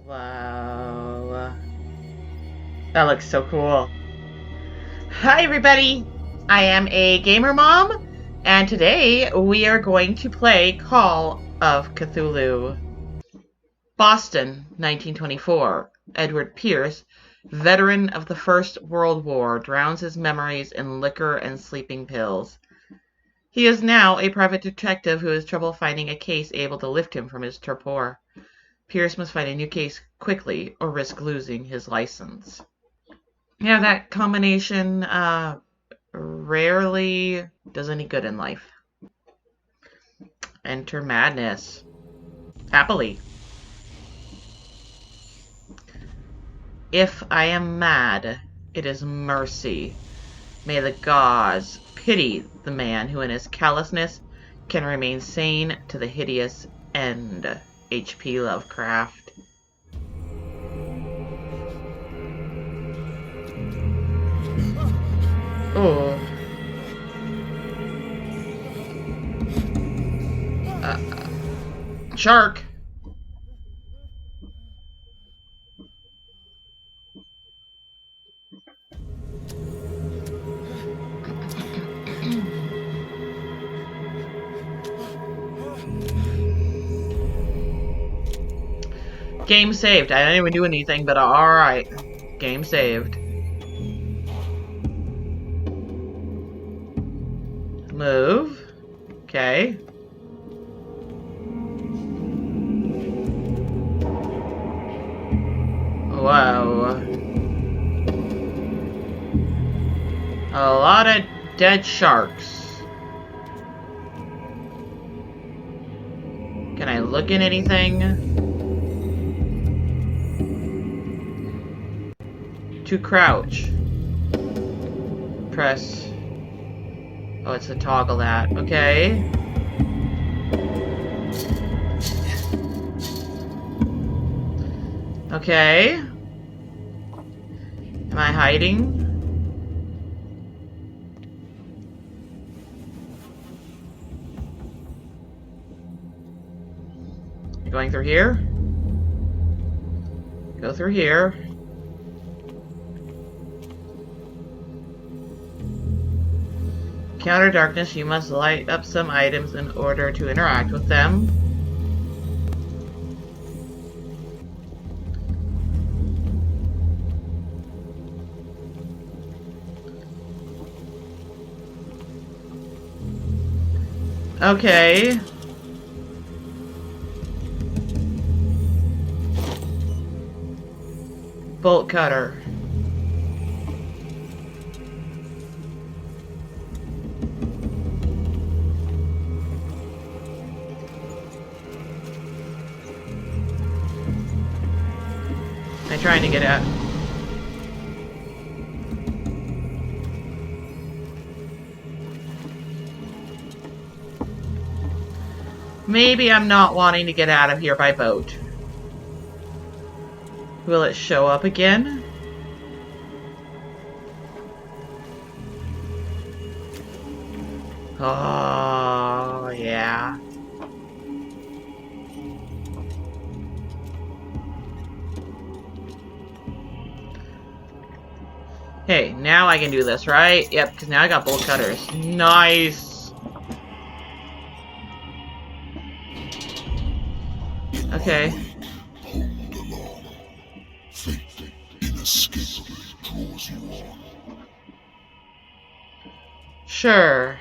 Wow. That looks so cool. Hi everybody! I am a gamer mom, and today we are going to play Call of Cthulhu. Boston, 1924. Edward Pierce, veteran of the First World War, drowns his memories in liquor and sleeping pills. He is now a private detective who has trouble finding a case able to lift him from his torpor. Pierce must find a new case quickly or risk losing his license. Yeah, that combination rarely does any good in life. Enter madness. Happily. If I am mad, it is mercy. May the gods pity the man who in his callousness can remain sane to the hideous end. H.P. Lovecraft. Oh. Shark. Game saved. I didn't even do anything, but alright. Game saved. Move. Okay. Whoa. A lot of dead sharks. Can I look at anything? To crouch. Press. Oh, it's to toggle that. Okay. Okay. Am I hiding? Going through here? Go through here. Counter darkness, you must light up some items in order to interact with them. Okay. Bolt cutter. I'm trying to get at. Maybe I'm not wanting to get out of here by boat. Will it show up again? Oh, yeah. Hey, now I can do this, right? Yep, because now I got bolt cutters. Nice! Okay. Hold along. Fate inescapably draws you on. Sure.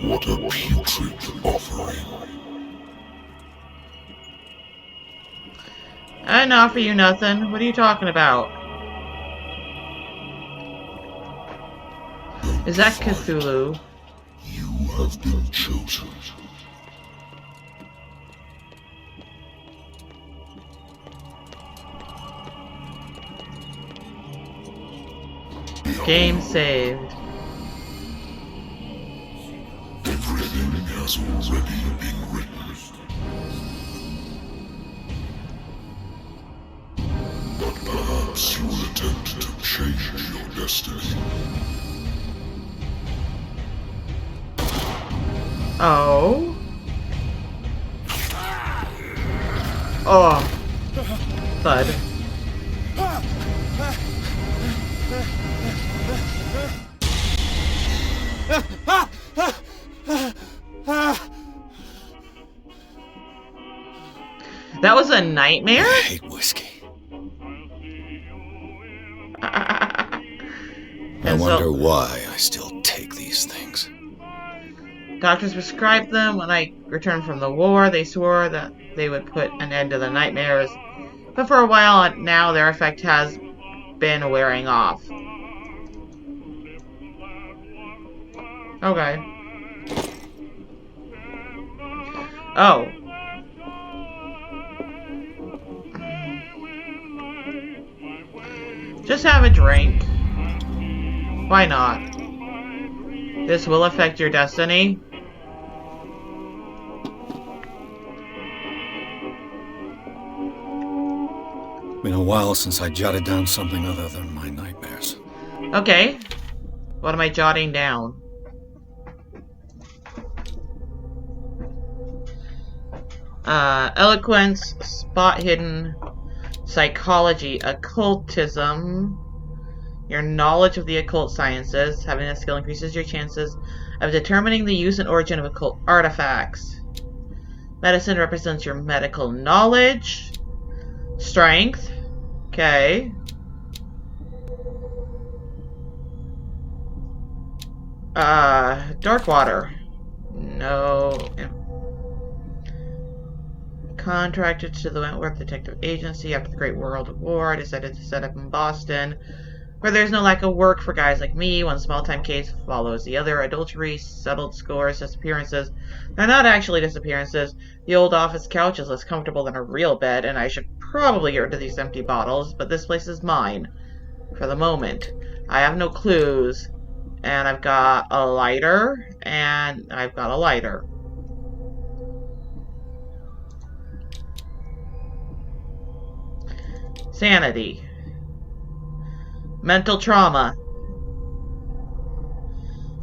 What a putrid offering. I didn't offer you nothing. What are you talking about? Is that Cthulhu? You have been chosen. Game saved. Everything has already been written. But perhaps you will attempt to change destiny. Oh. Oh. Thud. That was a nightmare? I hate whiskey. I wonder why I still take these things. Doctors prescribed them. When I returned from the war, they swore that they would put an end to the nightmares. But for a while now, their effect has been wearing off. Okay. Oh. Just have a drink. Why not? This will affect your destiny. Been a while since I jotted down something other than my nightmares. Okay. What am I jotting down? Eloquence, spot hidden, psychology, occultism, your knowledge of the occult sciences. Having that skill increases your chances of determining the use and origin of occult artifacts. Medicine represents your medical knowledge. Strength. Okay. Dark water. No. Contracted to the Wentworth Detective Agency after the Great World War. I decided to set up in Boston, where there's no lack of work for guys like me. One small-time case follows the other. Adultery, settled scores, disappearances. They're not actually disappearances. The old office couch is less comfortable than a real bed, and I should probably get rid of these empty bottles, but this place is mine. For the moment. I have no clues. And I've got a lighter, and I've got a lighter. Sanity. Mental trauma.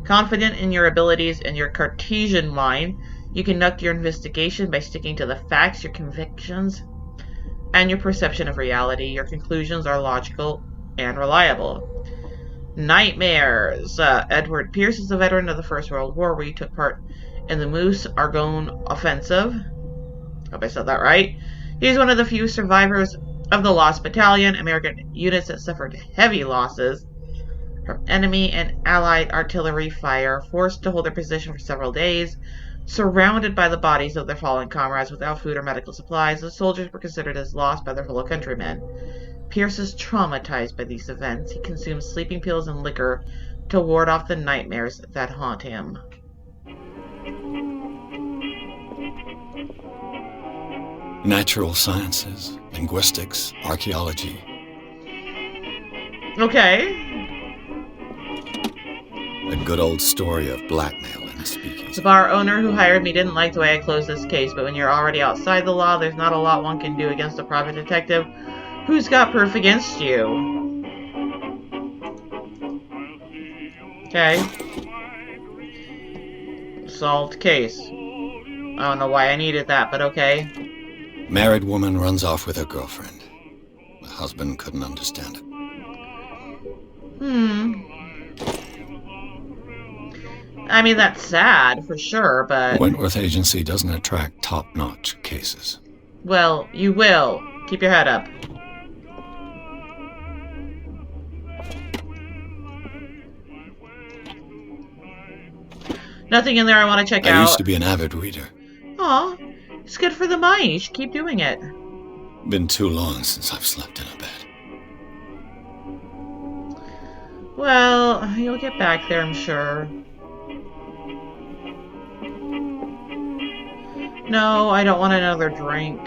Confident in your abilities and your Cartesian mind, you conduct your investigation by sticking to the facts, your convictions, and your perception of reality. Your conclusions are logical and reliable. Nightmares. Edward Pierce is a veteran of the First World War, where he took part in the Moose Argonne Offensive. Hope I said that right. He's one of the few survivors of the Lost Battalion, American units that suffered heavy losses from enemy and Allied artillery fire, forced to hold their position for several days, surrounded by the bodies of their fallen comrades without food or medical supplies. The soldiers were considered as lost by their fellow countrymen. Pierce is traumatized by these events. He consumes sleeping pills and liquor to ward off the nightmares that haunt him. Natural sciences, linguistics, archaeology. Okay. A good old story of blackmail and speakeasy. The bar owner who hired me didn't like the way I closed this case, but when you're already outside the law, there's not a lot one can do against a private detective who's got proof against you. Okay. Solved case. I don't know why I needed that, but okay. Married woman runs off with her girlfriend. The husband couldn't understand it. I mean, that's sad, for sure, but... Wentworth Agency doesn't attract top-notch cases. Well, you will. Keep your head up. Nothing in there I want to check out. I used to be an avid reader. Aw, it's good for the mind. You should keep doing it. Been too long since I've slept in a bed. Well, you'll get back there, I'm sure. No, I don't want another drink.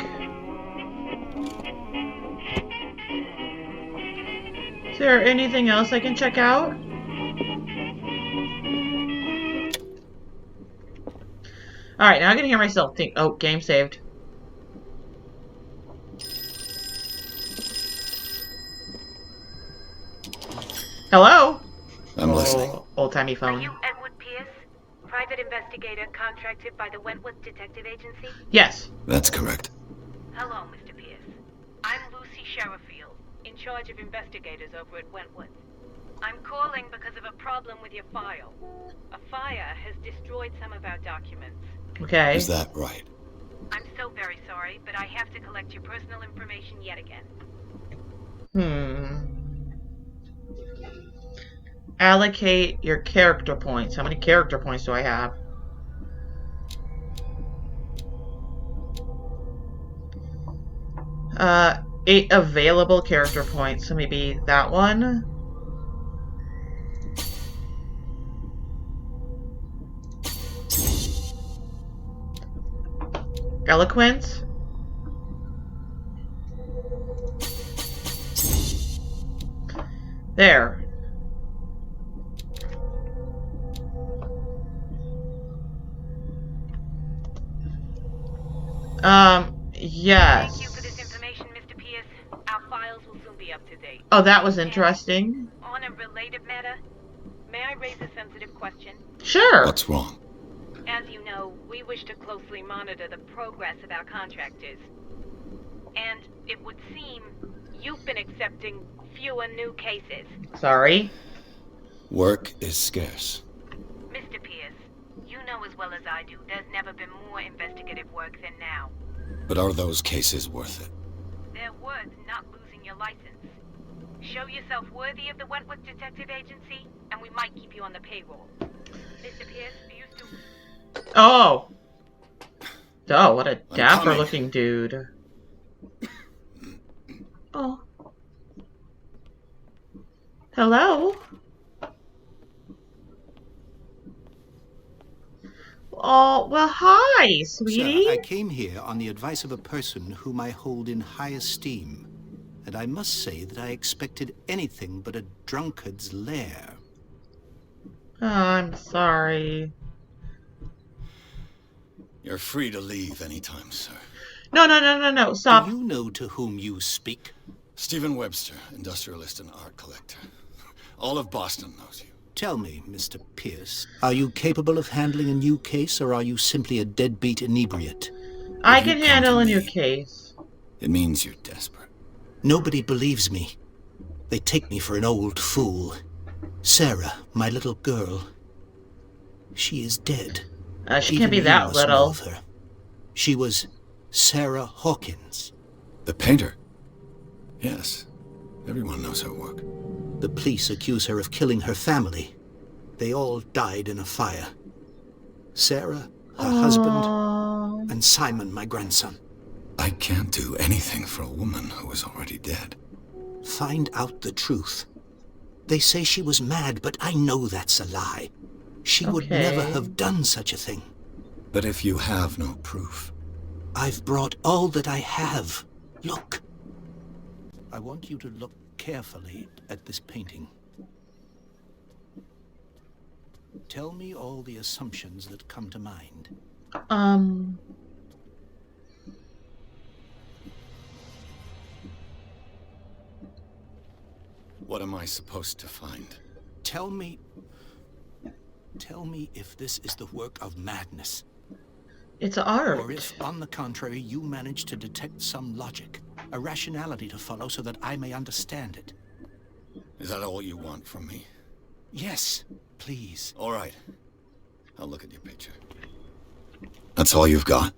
Is there anything else I can check out? Alright, now I can hear myself think. Oh, game saved. Hello? I'm listening. Old-timey Are phone. you Edward Pierce, private investigator contracted by the Wentworth Detective Agency? Yes. That's correct. Hello, Mr. Pierce. I'm Lucy Sherrifield, in charge of investigators over at Wentworth. I'm calling because of a problem with your file. A fire has destroyed some of our documents. Okay. Is that right? I'm so very sorry, but I have to collect your personal information yet again. Allocate your character points. How many character points do I have? Uh, 8 available character points. So maybe that one. Eloquence. There. Yes. Thank you for this information, Mr. Pierce. Our files will soon be up to date. Oh, that was interesting. On a related matter, may I raise a sensitive question? Sure. What's wrong? As you know, we wish to closely monitor the progress of our contractors. And it would seem you've been accepting fewer new cases. Sorry. Work is scarce. Mr. Pierce, you know as well as I do, there's never been more investigative work than now. But are those cases worth it? They're worth not losing your license. Show yourself worthy of the Wentworth Detective Agency, and we might keep you on the payroll. Mr. Pierce, are you still... Oh. Oh, what a I'm dapper coming. looking dude. Oh. Hello? Oh, well, hi, sweetie. Sir, I came here on the advice of a person whom I hold in high esteem. And I must say that I expected anything but a drunkard's lair. Oh, I'm sorry. You're free to leave anytime, sir. No, stop. Do you know to whom you speak? Stephen Webster, industrialist and art collector. All of Boston knows you. Tell me, Mr. Pierce, are you capable of handling a new case, or are you simply a deadbeat inebriate? I If you can come handle to a new me- case. It means you're desperate. Nobody believes me. They take me for an old fool. Sarah, my little girl, she is dead. She Even can't be you that must know little. of her. She was Sarah Hawkins. The painter? Yes. Everyone knows her work. The police accuse her of killing her family. They all died in a fire. Sarah, her husband, Aww. and Simon, my grandson. I can't do anything for a woman who is already dead. Find out the truth. They say she was mad, but I know that's a lie. She would never Okay. have done such a thing. But if you have no proof, I've brought all that I have. Look. I want you to look carefully at this painting. Tell me all the assumptions that come to mind. what am I supposed to find? Tell me if this is the work of madness, It's art. or if, on the contrary, you manage to detect some logic, a rationality to follow so that I may understand it. Is that all you want from me? Yes, please. All right. I'll look at your picture. That's all you've got?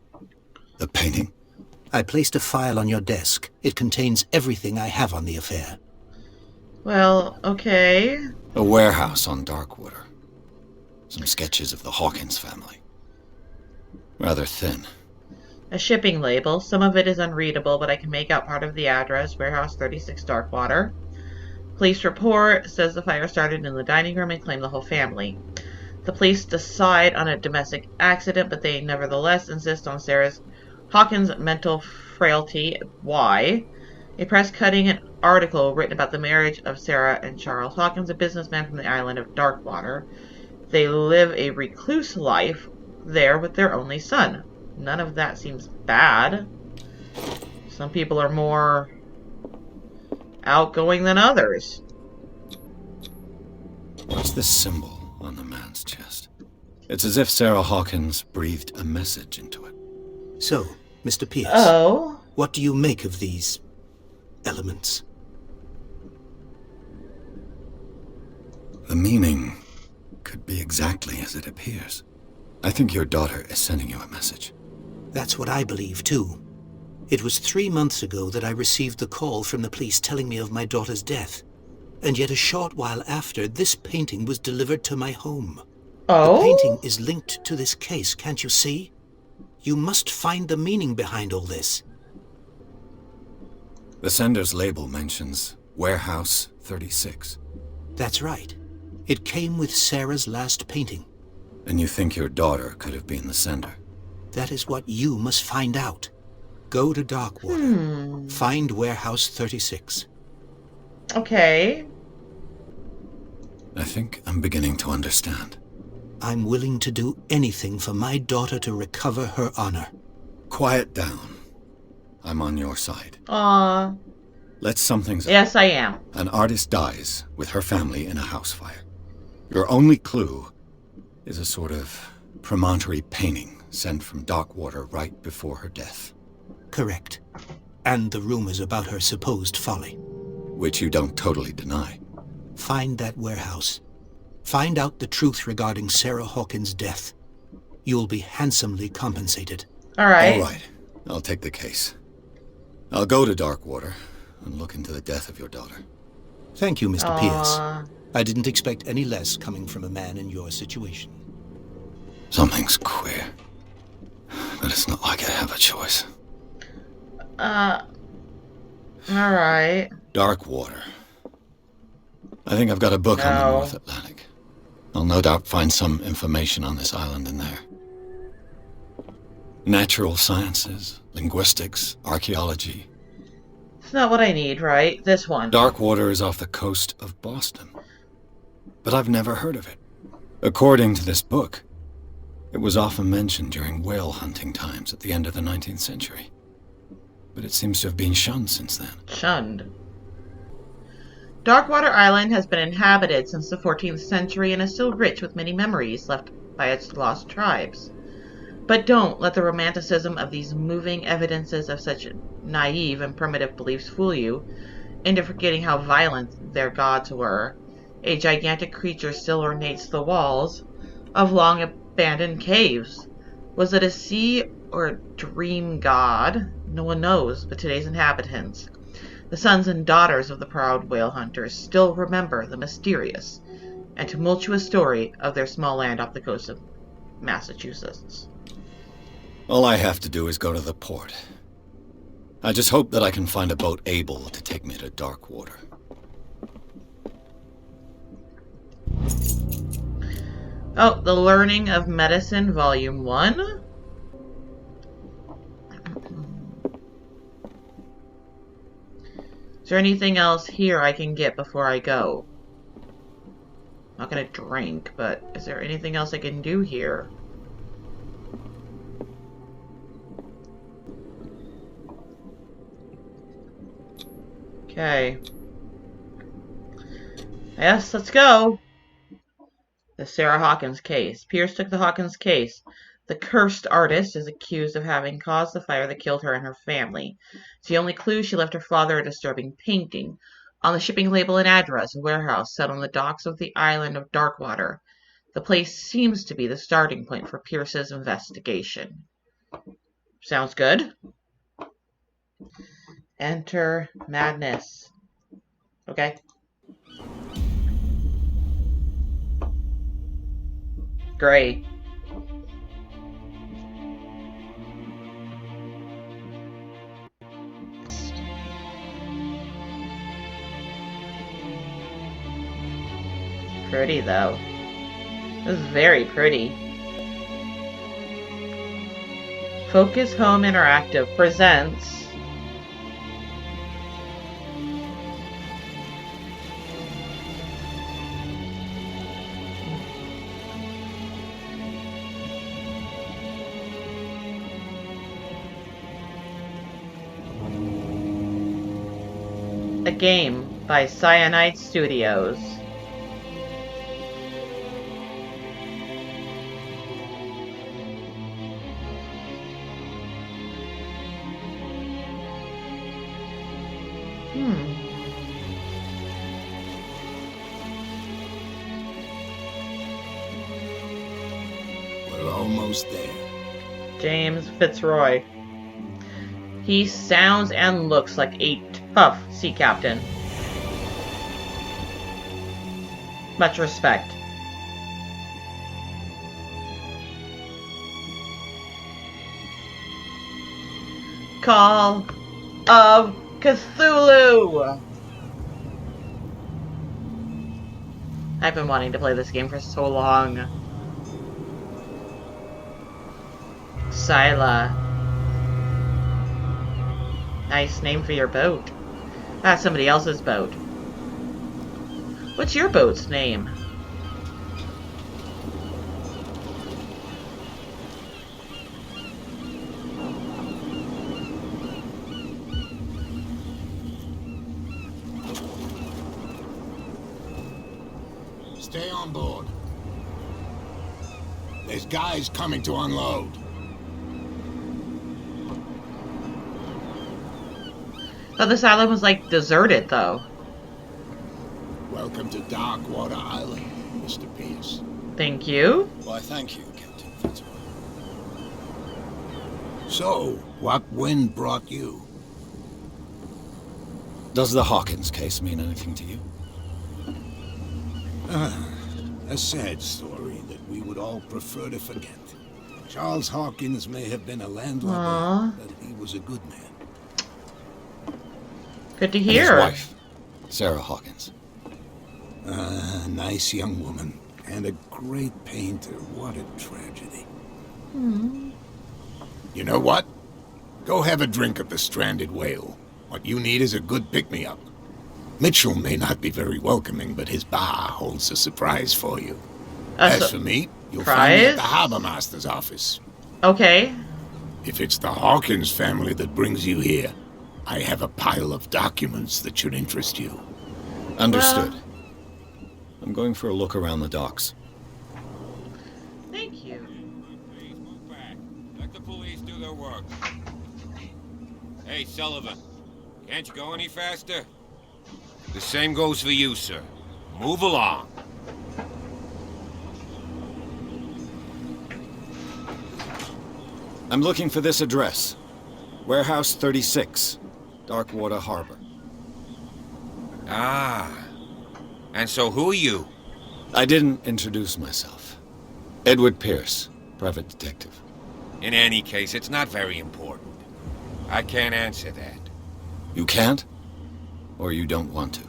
The painting? I placed a file on your desk. It contains everything I have on the affair. Well, okay. A warehouse on Darkwater. Some sketches of the Hawkins family. Rather thin. A shipping label. Some of it is unreadable, but I can make out part of the address. Warehouse 36 Darkwater. Police report says the fire started in the dining room and claimed the whole family. The police decide on a domestic accident, but they nevertheless insist on Sarah Hawkins' mental frailty. Why? A press-cutting article written about the marriage of Sarah and Charles Hawkins, a businessman from the island of Darkwater. They live a recluse life there with their only son. None of that seems bad. Some people are more outgoing than others. this symbol on the man's chest? It's as if Sarah Hawkins breathed a message into it. So, Mr. Pierce, Oh. what do you make of these elements? The meaning could be exactly as it appears. I think your daughter is sending you a message. That's what I believe, too. It was 3 months ago that I received the call from the police telling me of my daughter's death. And yet a short while after, this painting was delivered to my home. Oh? The painting is linked to this case, can't you see? You must find the meaning behind all this. The sender's label mentions Warehouse 36. That's right. It came with Sarah's last painting. And you think your daughter could have been the sender? That is what you must find out. Go to Darkwater. Find Warehouse 36. Okay. I think I'm beginning to understand. I'm willing to do anything for my daughter to recover her honor. Quiet down. I'm on your side. Aw. Let's sum things up. Yes, I am. An artist dies with her family in a house fire. Your only clue is a sort of promontory painting sent from Darkwater right before her death. Correct. And the rumors about her supposed folly. Which you don't totally deny. Find that warehouse. Find out the truth regarding Sarah Hawkins' death. You'll be handsomely compensated. All right. All right. I'll take the case. I'll go to Darkwater and look into the death of your daughter. Thank you, Mr. Aw. Pierce. I didn't expect any less coming from a man in your situation. Something's queer. But it's not like I have a choice. All right. Darkwater. I think I've got a book on the No. North Atlantic. I'll no doubt find some information on this island in there. Natural sciences, linguistics, archaeology. It's not what I need, right? This one. Darkwater is off the coast of Boston. But I've never heard of it. According to this book, it was often mentioned during whale hunting times at the end of the 19th century. But it seems to have been shunned since then. Shunned. Darkwater Island has been inhabited since the 14th century and is still rich with many memories left by its lost tribes. But don't let the romanticism of these moving evidences of such naive and primitive beliefs fool you into forgetting how violent their gods were. A gigantic creature still ornates the walls of long abandoned caves. Was it a sea or a dream god? No one knows but today's inhabitants. The sons and daughters of the proud whale hunters still remember the mysterious and tumultuous story of their small land off the coast of Massachusetts. All I have to do is go to the port. I just hope that I can find a boat able to take me to Darkwater. Oh, The Learning of Medicine, Volume 1? Is there anything else here I can get before I go? I'm not gonna drink, but is there anything else I can do here? Okay. Yes, let's go. The Sarah Hawkins case. Pierce took the Hawkins case. The cursed artist is accused of having caused the fire that killed her and her family. It's the only clue she left her father a disturbing painting. On the shipping label and address, a warehouse set on the docks of the island of Darkwater. The place seems to be the starting point for Pierce's investigation. Sounds good. Enter madness. Okay. Great. Pretty though. This is very pretty. Focus Home Interactive presents a game by Cyanide Studios. almost there. James Fitzroy. He sounds and looks like a tough sea captain. Much respect. Call of Cthulhu! I've been wanting to play this game for so long. Scylla. Nice name for your boat. That's somebody else's boat. What's your boat's name? Stay on board. There's guys coming to unload. Thought this island was like deserted though. Welcome to Darkwater Island, Mr. Pierce. Thank you. Why, thank you, Captain Fitzroy. So, what wind brought you? Does the Hawkins case mean anything to you? A sad story that we would all prefer to forget. Charles Hawkins may have been a landlubber, Aww. but he was a good man. Good to His hear. wife, Sarah Hawkins. A nice young woman, and a great painter. What a tragedy. You know what? Go have a drink at the Stranded Whale. What you need is a good pick-me-up. Mitchell may not be very welcoming, but his bar holds a surprise for you. As for me, you'll find me at the harbor master's office. Okay. If it's the Hawkins family that brings you here, I have a pile of documents that should interest you. Understood. Well, I'm going for a look around the docks. thank you. Please move back. Let the police do their work. Hey, Sullivan. Can't you go any faster? The same goes for you, sir. Move along. I'm looking for this address. Warehouse 36, Darkwater Harbor. Ah. And so who are you? I didn't introduce myself. Edward Pierce, private detective. In any case, it's not very important. I can't answer that. You can't? Or you don't want to?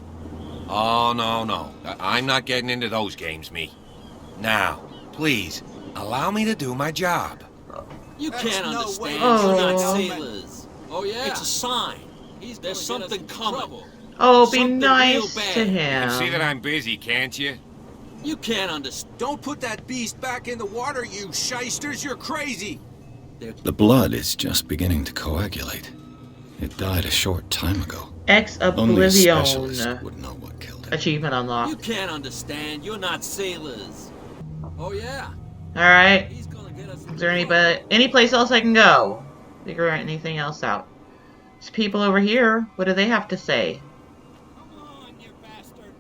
Oh, no. I'm not getting into those games, me. Now, please, allow me to do my job. You can't understand. Oh. You're not sailors. Oh, yeah? It's a sign. He's There's gonna get us something in coming. trouble. Oh, be Something nice real bad. to You can see that him. I'm busy, can't you? You can't understand. Don't put that beast back in the water, you shysters. You're crazy. The blood is just beginning to coagulate. It died a short time ago. Ex Only a specialist Oblivion. would know what killed it. Achievement You unlocked. can't understand. You're not sailors. Oh, yeah? Alright. He's gonna get us in Is there trouble. any place else I can go? Figure anything else out. There's people over here. What do they have to say? Come on, you bastard.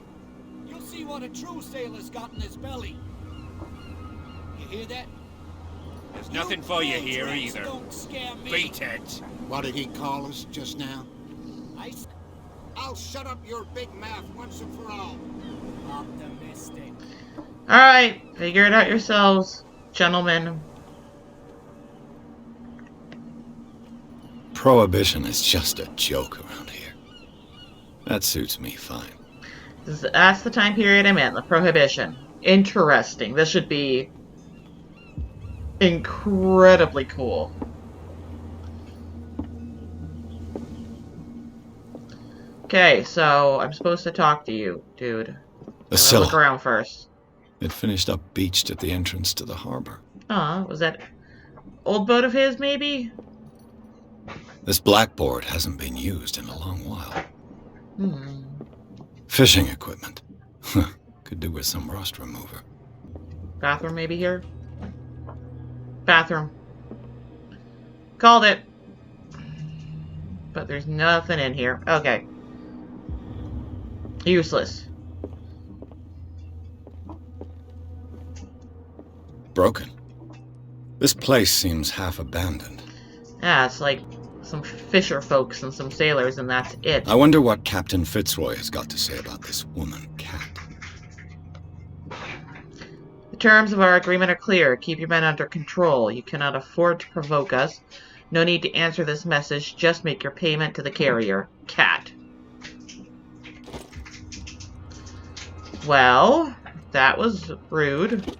You'll see what a true sailor's got in his belly. You hear that? There's nothing for you here tricks either. Don't scare me. Beatheads. What did he call us just now? I'll shut up your big mouth once and for all. Optimistic. Alright. Figure it out yourselves, gentlemen. Prohibition is just a joke around here. That suits me fine. That's the time period I'm in. The Prohibition. Interesting. This should be incredibly cool. Okay, so I'm supposed to talk to you, dude. I'm The gonna look Scylla. around first. It finished up beached at the entrance to the harbor. Was that old boat of his, maybe? This blackboard hasn't been used in a long while. Hmm. Fishing equipment. Could do with some rust remover. Bathroom maybe here? Bathroom. Called it. But there's nothing in here. Okay. Useless. Broken. This place seems half abandoned. Yeah, it's like some fisher folks and some sailors, and that's it. I wonder what Captain Fitzroy has got to say about this woman cat. The terms of our agreement are clear. Keep your men under control. You cannot afford to provoke us. No need to answer this message. Just make your payment to the carrier. Cat. Well, that was rude.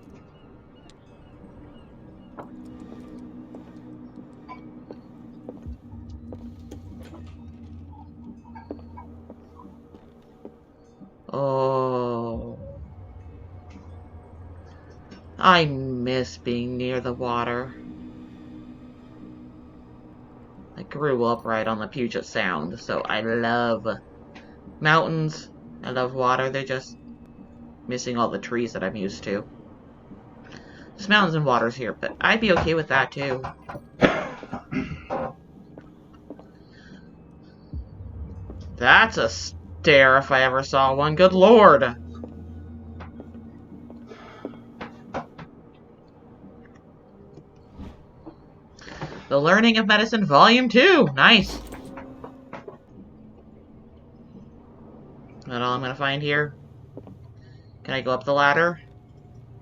Oh. I miss being near the water. I grew up right on the Puget Sound, so I love mountains. I love water. They're just missing all the trees that I'm used to. There's mountains and waters here, but I'd be okay with that too. That's a stair if I ever saw one. Good lord. The Learning of Medicine Volume 2. Nice. That all I'm going to find here? Can I go up the ladder?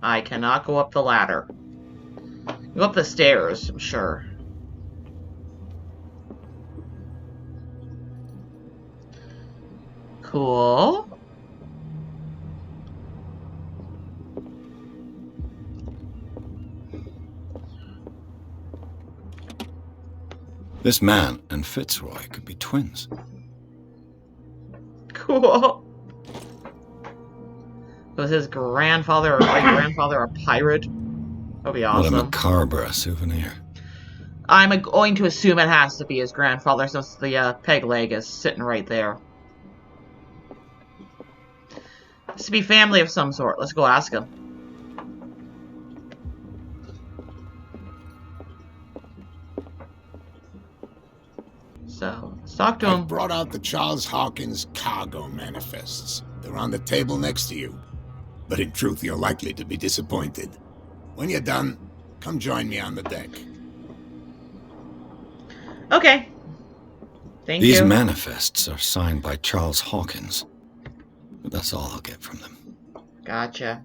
I cannot go up the ladder. Go up the stairs, I'm sure. Cool. This man and Fitzroy could be twins. Cool. Was his grandfather or great-grandfather a pirate? That'd be awesome. What a macabre souvenir. I'm going to assume it has to be his grandfather since the peg leg is sitting right there. This to be family of some sort. Let's go ask him. So, let's talk to him. I've brought out the Charles Hawkins cargo manifests. They're on the table next to you. But in truth, you're likely to be disappointed. When you're done, come join me on the deck. Okay. Thank you. These manifests are signed by Charles Hawkins. But that's all I'll get from them. Gotcha.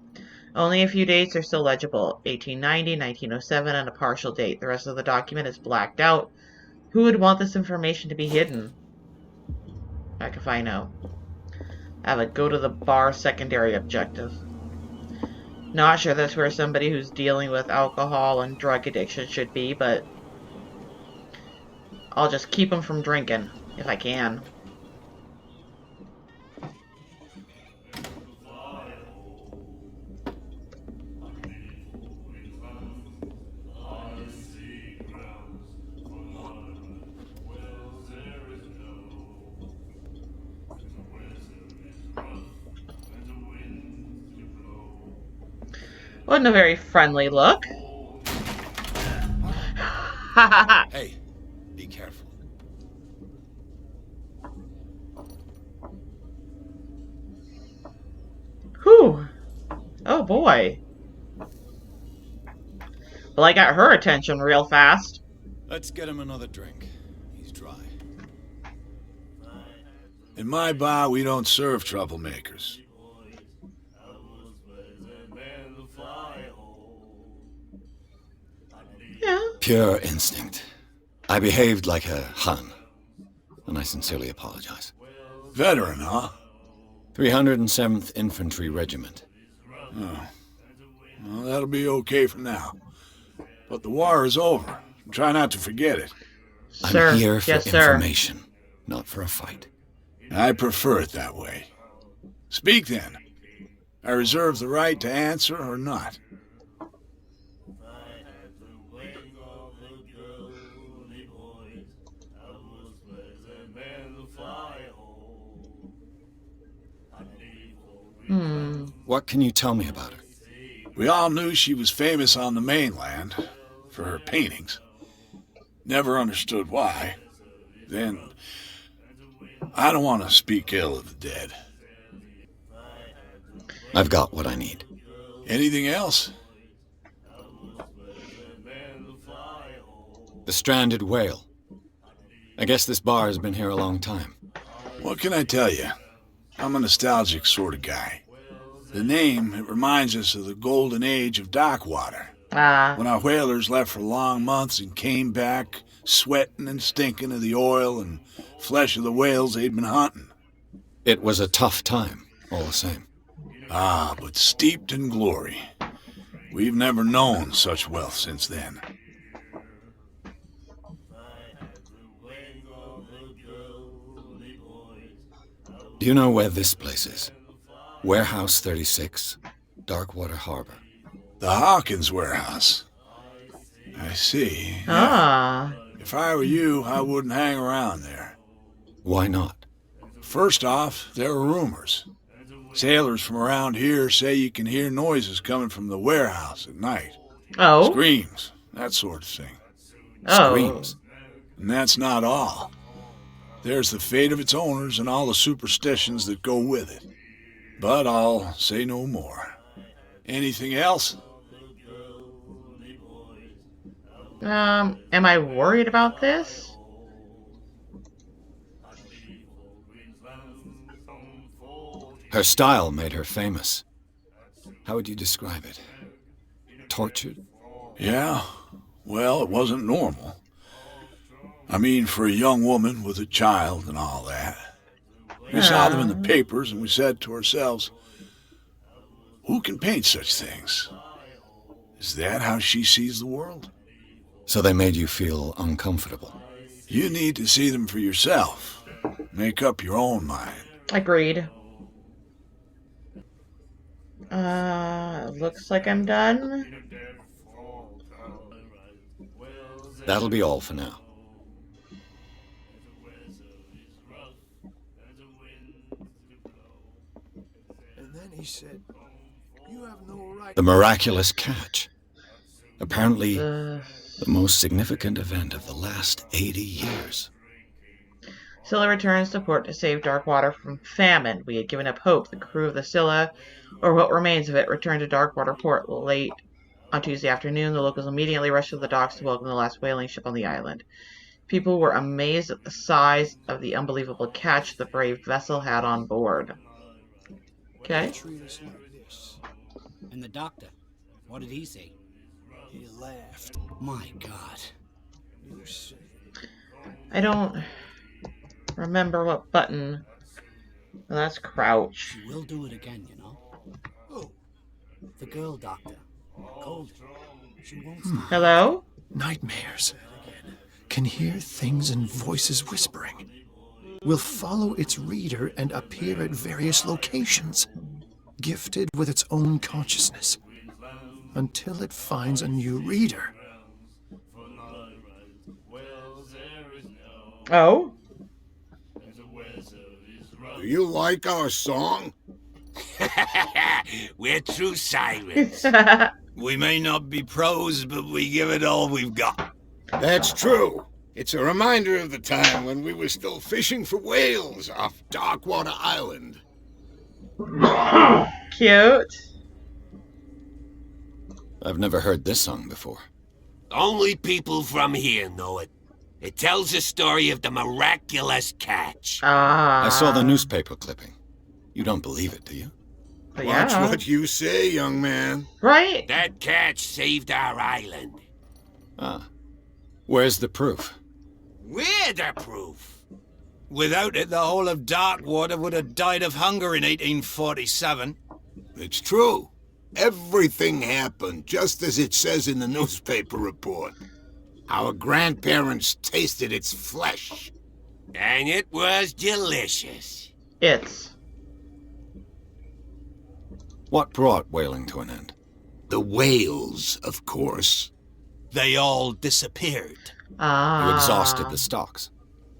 Only a few dates are still legible. 1890, 1907, and a partial date. The rest of the document is blacked out. Who would want this information to be hidden? Heck if I know. I have a go to the bar secondary objective. Not sure that's where somebody who's dealing with alcohol and drug addiction should be, but I'll just keep them from drinking, if I can. Wasn't a very friendly look. Hey, be careful. Whew. Oh boy. Well, I got her attention real fast. Let's get him another drink. He's dry. In my bar, we don't serve troublemakers. Yeah. Pure instinct. I behaved like a Hun, and I sincerely apologize. Veteran, huh? 307th Infantry Regiment. Oh. Well, that'll be okay for now. But the war is over. Try not to forget it. Sir. I'm here for Yes, sir. information, not for a fight. I prefer it that way. Speak then. I reserve the right to answer or not. What can you tell me about her? We all knew she was famous on the mainland for her paintings. Never understood why. Then, I don't want to speak ill of the dead. I've got what I need. Anything else? The Stranded Whale. I guess this bar has been here a long time. What can I tell you? I'm a nostalgic sort of guy. The name, it reminds us of the golden age of dockwater. When our whalers left for long months and came back sweating and stinking of the oil and flesh of the whales they'd been hunting. It was a tough time, all the same. Ah, but steeped in glory. We've never known such wealth since then. Do you know where this place is? Warehouse 36, Darkwater Harbor. The Hawkins warehouse. I see. Ah. If I were you, I wouldn't hang around there. Why not? First off, there are rumors. Sailors from around here say you can hear noises coming from the warehouse at night. Oh? Screams, that sort of thing. Oh. Screams. And that's not all. There's the fate of its owners and all the superstitions that go with it. But I'll say no more. Anything else? Am I worried about this? Her style made her famous. How would you describe it? Tortured? Yeah, well, it wasn't normal. I mean, for a young woman with a child and all that. We saw them in the papers and we said to ourselves, who can paint such things? Is that how she sees the world? So they made you feel uncomfortable. You need to see them for yourself. Make up your own mind. Agreed. Looks like I'm done. That'll be all for now. And then he said, "You have no right." The miraculous catch. Apparently, the most significant event of the last 80 years. Scylla returns to port to save Darkwater from famine. We had given up hope. The crew of the Scylla, or what remains of it, returned to Darkwater port late on Tuesday afternoon. The locals immediately rushed to the docks to welcome the last whaling ship on the island. People were amazed at the size of the unbelievable catch the brave vessel had on board. Okay. And the doctor, what did he say? He laughed. My God. You say. I don't remember what button. Well, that's crouch. She will do it again, you know. Oh, The girl doctor. Cold. She won't stop. Hello? nightmares. Can hear things and voices whispering. Will follow its reader and appear at various locations, gifted with its own consciousness, until it finds a new reader. Oh? Do you like our song? We're true sirens. We may not be pros, but we give it all we've got. That's true. It's a reminder of the time when we were still fishing for whales off Darkwater Island. Cute. I've never heard this song before. Only people from here know it. It tells the story of the miraculous catch. Ah. I saw the newspaper clipping. You don't believe it, do you? Watch what you say, young man. Right? That catch saved our island. Ah. Where's the proof? We're the proof. Without it, the whole of Darkwater would have died of hunger in 1847. It's true. Everything happened just as it says in the newspaper report. Our grandparents tasted its flesh. And it was delicious. It's. What brought whaling to an end? The whales, of course. They all disappeared. Ah. You exhausted the stocks.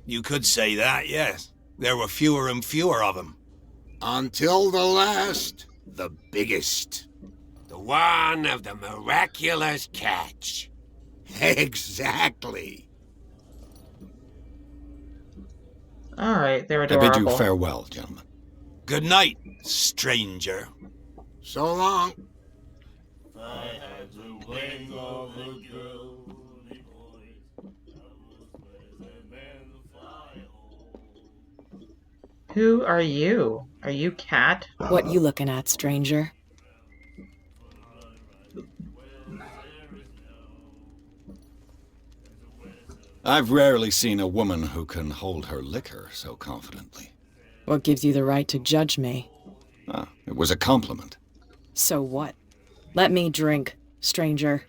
You could say that, yes. There were fewer and fewer of them. Until the last, the biggest. The one of the miraculous catch. Exactly. Alright, they're I adorable. bid you farewell, gentlemen. Good night, stranger. So long. Who are you? Are you Cat? What you looking at, stranger? I've rarely seen a woman who can hold her liquor so confidently. What gives you the right to judge me? Ah, it was a compliment. So what? Let me drink, stranger.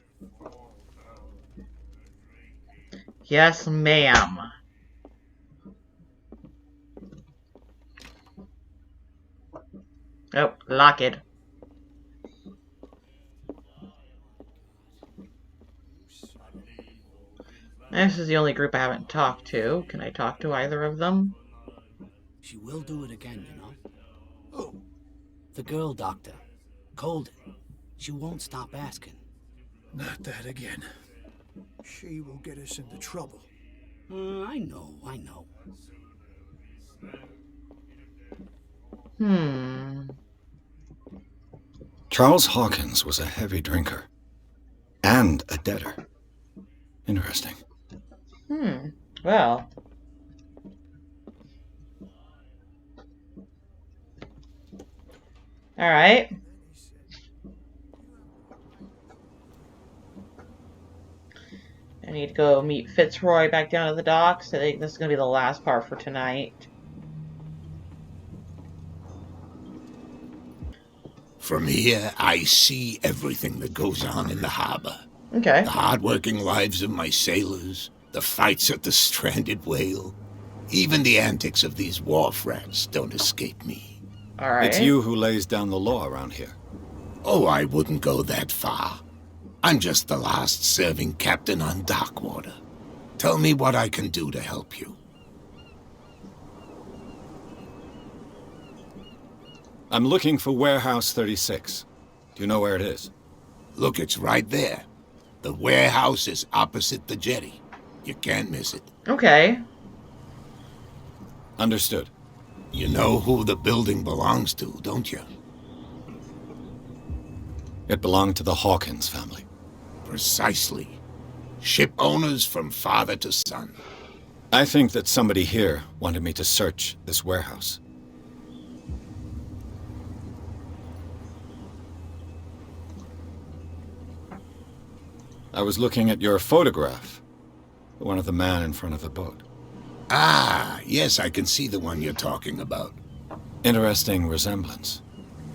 Yes, ma'am. Oh, lock it. This is the only group I haven't talked to. Can I talk to either of them? She will do it again, you know. Who? The girl doctor. Colden. She won't stop asking. Not that again. She will get us into trouble. I know. Charles Hawkins was a heavy drinker. And a debtor. Interesting. Well. Alright. I need to go meet Fitzroy back down at the docks. I think this is going to be the last part for tonight. From here, I see everything that goes on in the harbor. Okay. The hard-working lives of my sailors, the fights at the stranded whale, even the antics of these wharf rats don't escape me. Alright. It's you who lays down the law around here. Oh, I wouldn't go that far. I'm just the last serving captain on Darkwater. Tell me what I can do to help you. I'm looking for Warehouse 36. Do you know where it is? Look, it's right there. The warehouse is opposite the jetty. You can't miss it. Okay. Understood. You know who the building belongs to, don't you? It belonged to the Hawkins family. Precisely. Ship owners from father to son. I think that somebody here wanted me to search this warehouse. I was looking at your photograph. The one of the man in front of the boat. Ah, yes, I can see the one you're talking about. Interesting resemblance.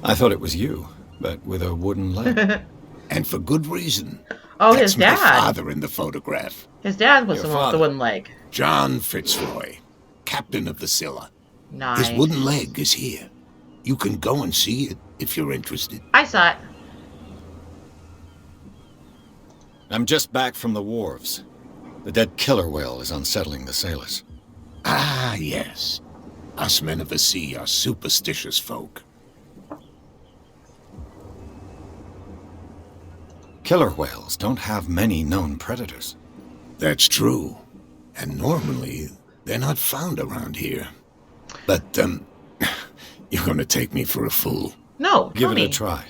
I thought it was you, but with a wooden leg. And for good reason. Oh, That's his dad. my father in the photograph. His dad was Your the one with the father. wooden leg. John Fitzroy, captain of the Scylla. Nice. His wooden leg is here. You can go and see it if you're interested. I saw it. I'm just back from the wharves. The dead killer whale is unsettling the sailors. Ah, yes. Us men of the sea are superstitious folk. Killer whales don't have many known predators. That's true. And normally, they're not found around here. But, you're gonna take me for a fool. No, Give Tony. it a try.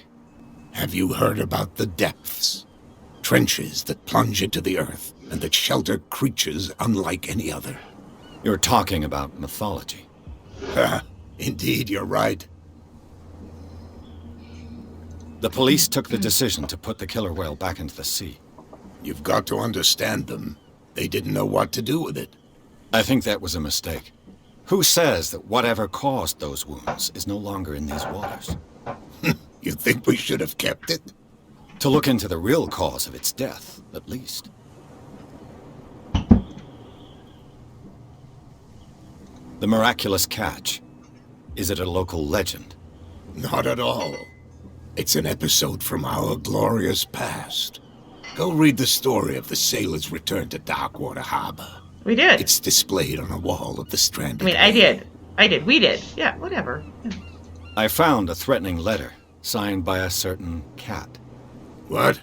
Have you heard about the depths? Trenches that plunge into the earth and that shelter creatures unlike any other. You're talking about mythology. Indeed, you're right. The police took the decision to put the killer whale back into the sea. You've got to understand them. They didn't know what to do with it. I think that was a mistake. Who says that whatever caused those wounds is no longer in these waters? You think we should have kept it? To look into the real cause of its death, at least. The miraculous catch. Is it a local legend? Not at all. It's an episode from our glorious past. Go read the story of the sailor's return to Darkwater Harbor. We did. It's displayed on a wall of the stranded. I mean, I did. I did. We did. Yeah, whatever. Yeah. I found a threatening letter, signed by a certain cat. What?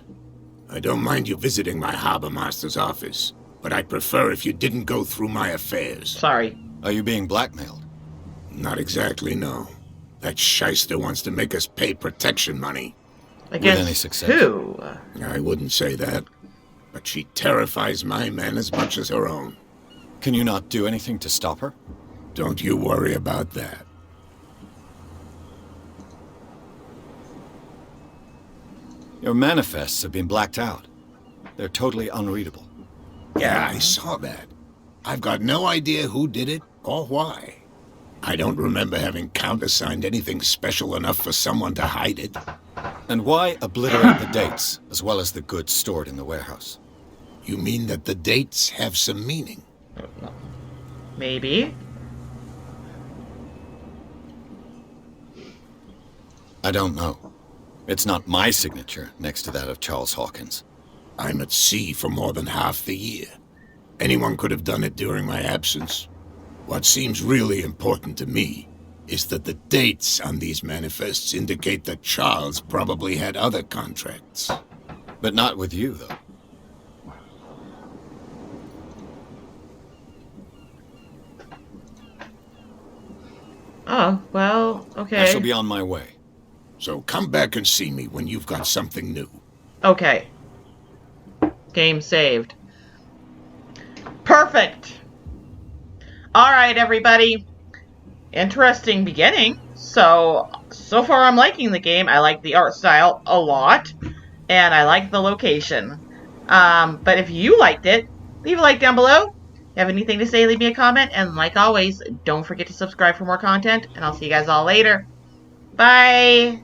I don't mind you visiting my harbor master's office, but I'd prefer if you didn't go through my affairs. Sorry. Are you being blackmailed? Not exactly, no. That shyster wants to make us pay protection money. Against any success? who? I wouldn't say that, but she terrifies my men as much as her own. Can you not do anything to stop her? Don't you worry about that. Your manifests have been blacked out. They're totally unreadable. Yeah, I saw that. I've got no idea who did it or why. I don't remember having countersigned anything special enough for someone to hide it. And why obliterate the dates, as well as the goods stored in the warehouse? You mean that the dates have some meaning? Maybe. I don't know. It's not my signature next to that of Charles Hawkins. I'm at sea for more than half the year. Anyone could have done it during my absence. What seems really important to me is that the dates on these manifests indicate that Charles probably had other contracts. But not with you, though. Oh, well, okay. I shall be on my way. So come back and see me when you've got something new. Okay. Game saved. Perfect! Alright, everybody. Interesting beginning. So far I'm liking the game. I like the art style a lot. And I like the location. But if you liked it, leave a like down below. If you have anything to say, leave me a comment. And like always, don't forget to subscribe for more content. And I'll see you guys all later. Bye!